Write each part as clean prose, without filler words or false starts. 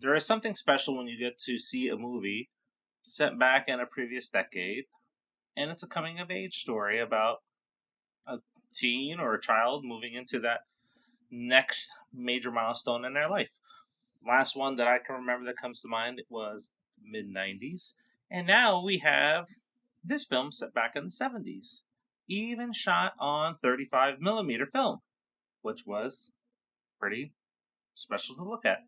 there is something special when you get to see a movie set back in a previous decade, and it's a coming of age story about a teen or a child moving into that next major milestone in their life. Last one that I can remember that comes to mind was mid 90s. And now we have this film set back in the 70s, even shot on 35 millimeter film, which was pretty special to look at.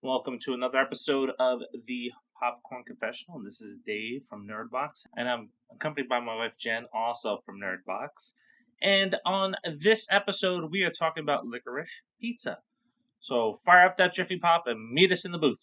Welcome to another episode of the Popcorn Confessional. This is Dave from Nerdbox, and I'm accompanied by my wife Jenn, also from Nerdbox. And on this episode, we are talking about Licorice Pizza. So fire up that Jiffy Pop and meet us in the booth.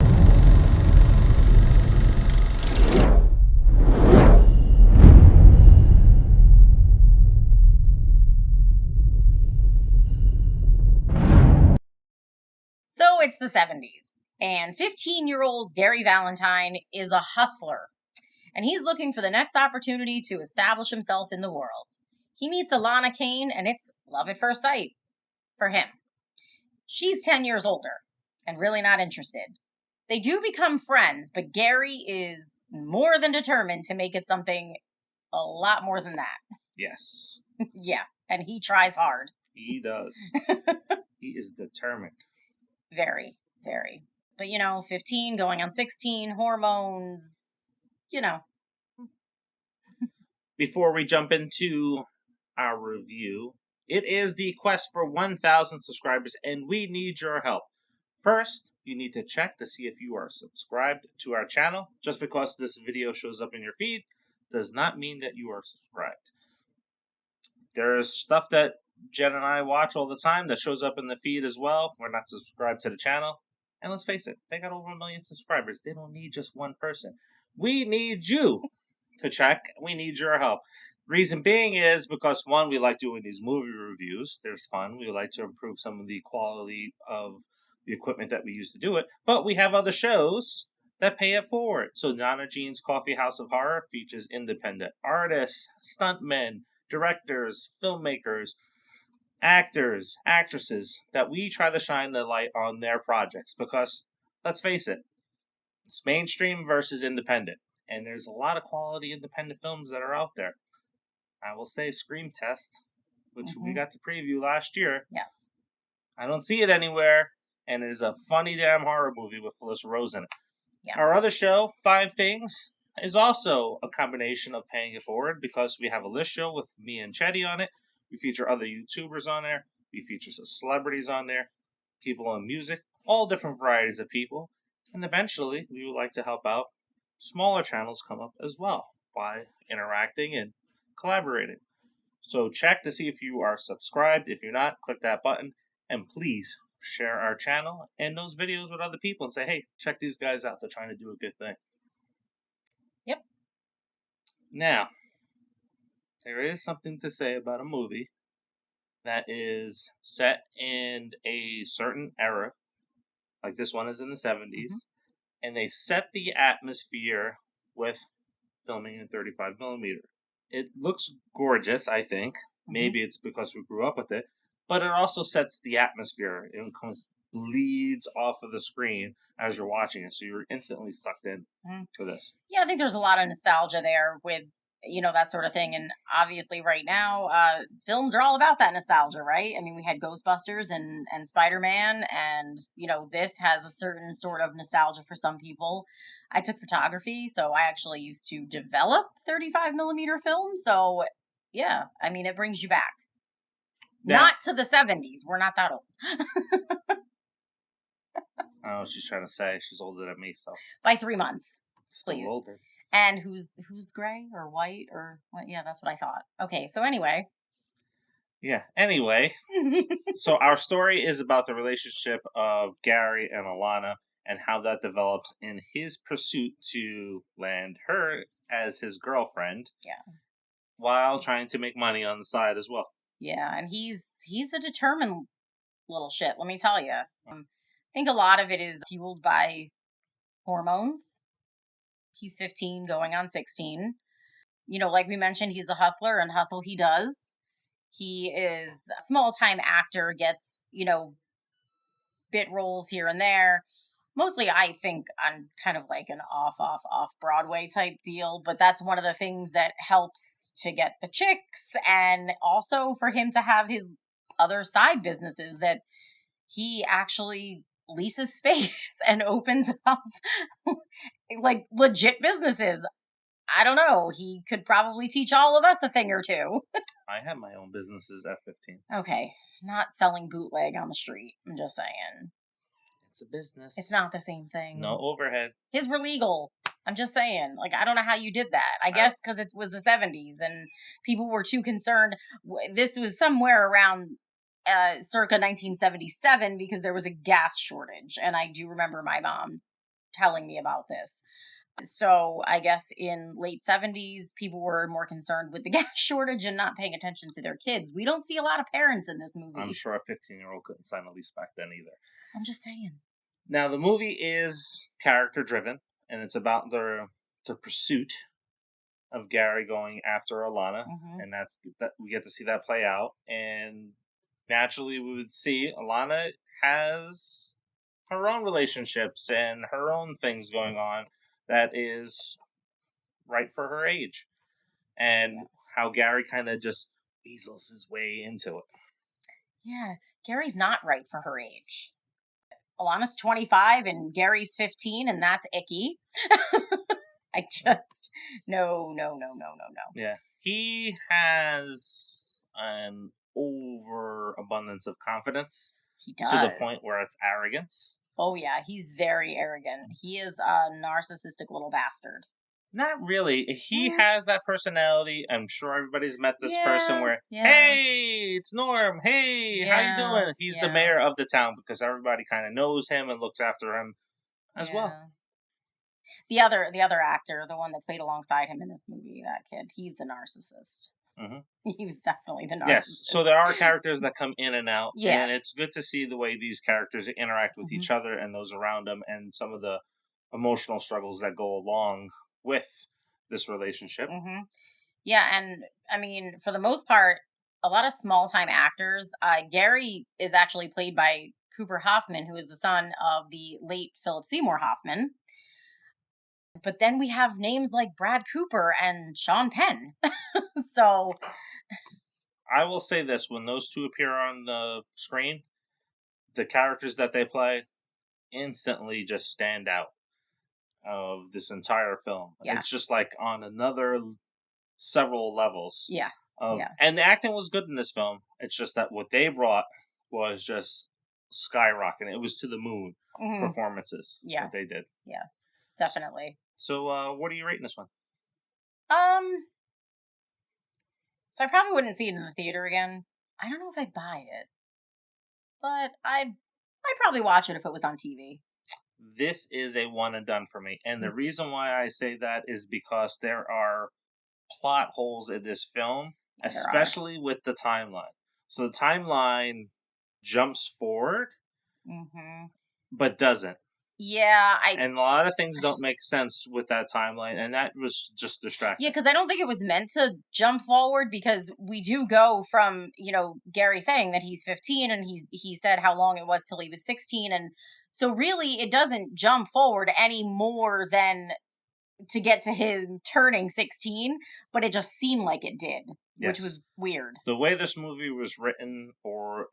So it's the 70s, and 15-year-old Gary Valentine is a hustler, and he's looking for the next opportunity to establish himself in the world. He meets Alana Kane, and it's love at first sight for him. She's 10 years older and really not interested. They do become friends, but Gary is more than determined to make it something a lot more than that. Yes. Yeah, and he tries hard. He does. He is determined. Very, very. But, 15 going on 16, hormones, Before we jump into our review, it is the quest for 1,000 subscribers, and we need your help. First, you need to check to see if you are subscribed to our channel. Just because this video shows up in your feed does not mean that you are subscribed. There's stuff that Jen and I watch all the time that shows up in the feed as well. We're not subscribed to the channel. And let's face it, they got over 1 million subscribers. They don't need just one person. We need you to check. We need your help. Reason being is because, one, we like doing these movie reviews. There's fun. We like to improve some of the quality of the equipment that we use to do it. But we have other shows that pay it forward. So Donna Jean's Coffee House of Horror features independent artists, stuntmen, directors, filmmakers, actors, actresses, that we try to shine the light on their projects because, let's face it, it's mainstream versus independent. And there's a lot of quality independent films that are out there. I will say Scream Test, which we got to preview last year. Yes. I don't see it anywhere, and it is a funny damn horror movie with Felissa Rose in it. Yeah. Our other show, Five Things, is also a combination of paying it forward because we have a list show with me and Chetty on it. We feature other YouTubers on there. We feature some celebrities on there, people in music, all different varieties of people. And eventually, we would like to help out smaller channels come up as well by interacting and collaborating. So check to see if you are subscribed. If you're not, click that button. And please share our channel and those videos with other people and say, hey, check these guys out. They're trying to do a good thing. Yep. Now, there is something to say about a movie that is set in a certain era, like this one is in the 70s, and they set the atmosphere with filming in 35 millimeter. It looks gorgeous, I think. Maybe it's because we grew up with it, but it also sets the atmosphere. It bleeds off of the screen as you're watching it, so you're instantly sucked in for this. Yeah, I think there's a lot of nostalgia there with that sort of thing. And obviously right now, films are all about that nostalgia, right? I mean, we had Ghostbusters and Spider-Man, and, this has a certain sort of nostalgia for some people. I took photography, so I actually used to develop 35 millimeter film. So yeah, I mean, it brings you back. Not to the 70s. We're not that old. I don't know what she's trying to say. She's older than me, so. By 3 months, Still please. older. And who's gray or white or what? Yeah, that's what I thought. Okay, so anyway. Yeah, anyway. So our story is about the relationship of Gary and Alana and how that develops in his pursuit to land her as his girlfriend. Yeah. While trying to make money on the side as well. Yeah, and he's a determined little shit, let me tell you. I think a lot of it is fueled by hormones. He's 15 going on 16. Like we mentioned, he's a hustler, and hustle he does. He is a small-time actor, gets, bit roles here and there. Mostly, I think on kind of like an off Broadway type deal, but that's one of the things that helps to get the chicks and also for him to have his other side businesses that he actually leases space and opens up like legit businesses. I don't know. He could probably teach all of us a thing or two. I have my own businesses at 15. Okay, not selling bootleg on the street. I'm just saying. It's a business. It's not the same thing. No overhead. His were legal. I'm just saying. Like, I don't know how you did that. I guess because it was the 70s and people were too concerned. This was somewhere around circa 1977 because there was a gas shortage. And I do remember my mom telling me about this. So I guess in late 70s, people were more concerned with the gas shortage and not paying attention to their kids. We don't see a lot of parents in this movie. I'm sure a 15-year-old couldn't sign a lease back then either. I'm just saying. Now, the movie is character-driven, and it's about the pursuit of Gary going after Alana, and that we get to see that play out. And naturally, we would see Alana has her own relationships and her own things going on that is right for her age, and how Gary kind of just weasels his way into it. Yeah, Gary's not right for her age. Alana's 25 and Gary's 15, and that's icky. I just no. Yeah, he has an overabundance of confidence. He does. To the point where it's arrogance. Oh yeah, he's very arrogant. He is a narcissistic little bastard. Not really. He has that personality. I'm sure everybody's met this person where, hey, it's Norm. Hey, how you doing? He's the mayor of the town because everybody kind of knows him and looks after him as well. The other actor, the one that played alongside him in this movie, that kid, he's the narcissist. He was definitely the narcissist. Yes, so there are characters that come in and out, and it's good to see the way these characters interact with each other and those around them, and some of the emotional struggles that go along with this relationship. Yeah, and I mean, for the most part, a lot of small-time actors. Gary is actually played by Cooper Hoffman, who is the son of the late Philip Seymour Hoffman. But then we have names like Brad Cooper and Sean Penn. So I will say this, when those two appear on the screen, the characters that they play instantly just stand out of this entire film. Yeah. It's just like on another several levels. Yeah. And the acting was good in this film. It's just that what they brought was just skyrocketing. It was to the moon performances that they did. Yeah, definitely. So what are you rating this one? So I probably wouldn't see it in the theater again. I don't know if I'd buy it, but I'd probably watch it if it was on TV. This is a one and done for me. And the reason why I say that is because there are plot holes in this film, especially with the timeline. So the timeline jumps forward, but doesn't. Yeah, and a lot of things don't make sense with that timeline, and that was just distracting. Yeah, because I don't think it was meant to jump forward, because we do go from, Gary saying that he's 15, and he said how long it was till he was 16, and so really it doesn't jump forward any more than to get to him turning 16, but it just seemed like it did, which was weird. The way this movie was written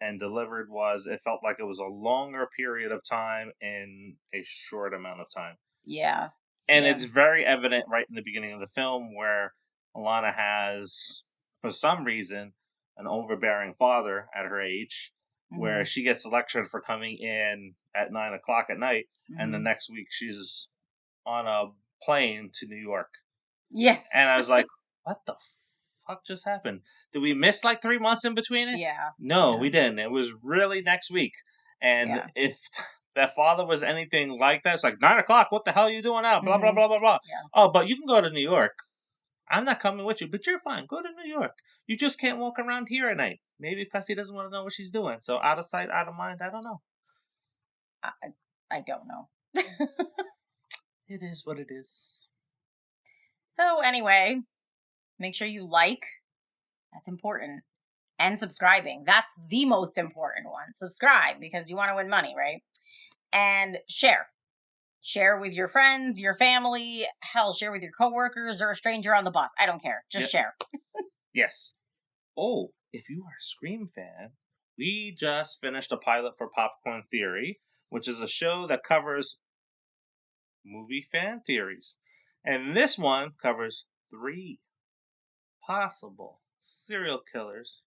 and delivered was, it felt like it was a longer period of time in a short amount of time. Yeah. And it's very evident right in the beginning of the film where Alana has, for some reason, an overbearing father at her age, where she gets lectured for coming in at 9 o'clock at night, and the next week she's on a plane to New York. Yeah. And I was like, what the fuck just happened? Did we miss like 3 months in between it? Yeah. No, we didn't. It was really next week. And if that father was anything like that, it's like, 9 o'clock, what the hell are you doing now? Blah, blah, blah, blah, blah. Yeah. Oh, but you can go to New York. I'm not coming with you, but you're fine. Go to New York. You just can't walk around here at night. Maybe because he doesn't want to know what she's doing. So out of sight, out of mind, I don't know. I don't know. It is what it is. So anyway, make sure you like. That's important. And subscribing. That's the most important one. Subscribe, because you want to win money, right? And share. Share with your friends, your family, hell, share with your coworkers or a stranger on the bus. I don't care. Just share. Yes. Oh, if you are a Scream fan, we just finished a pilot for Popcorn Theory, which is a show that covers movie fan theories. And this one covers 3 possible serial killers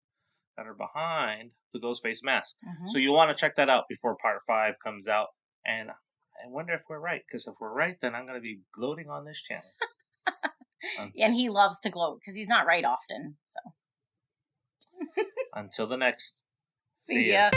that are behind the Ghostface mask. Mm-hmm. So you want to check that out before part 5 comes out. And I wonder if we're right, because if we're right, then I'm going to be gloating on this channel. And he loves to gloat because he's not right often. So until the next. See ya.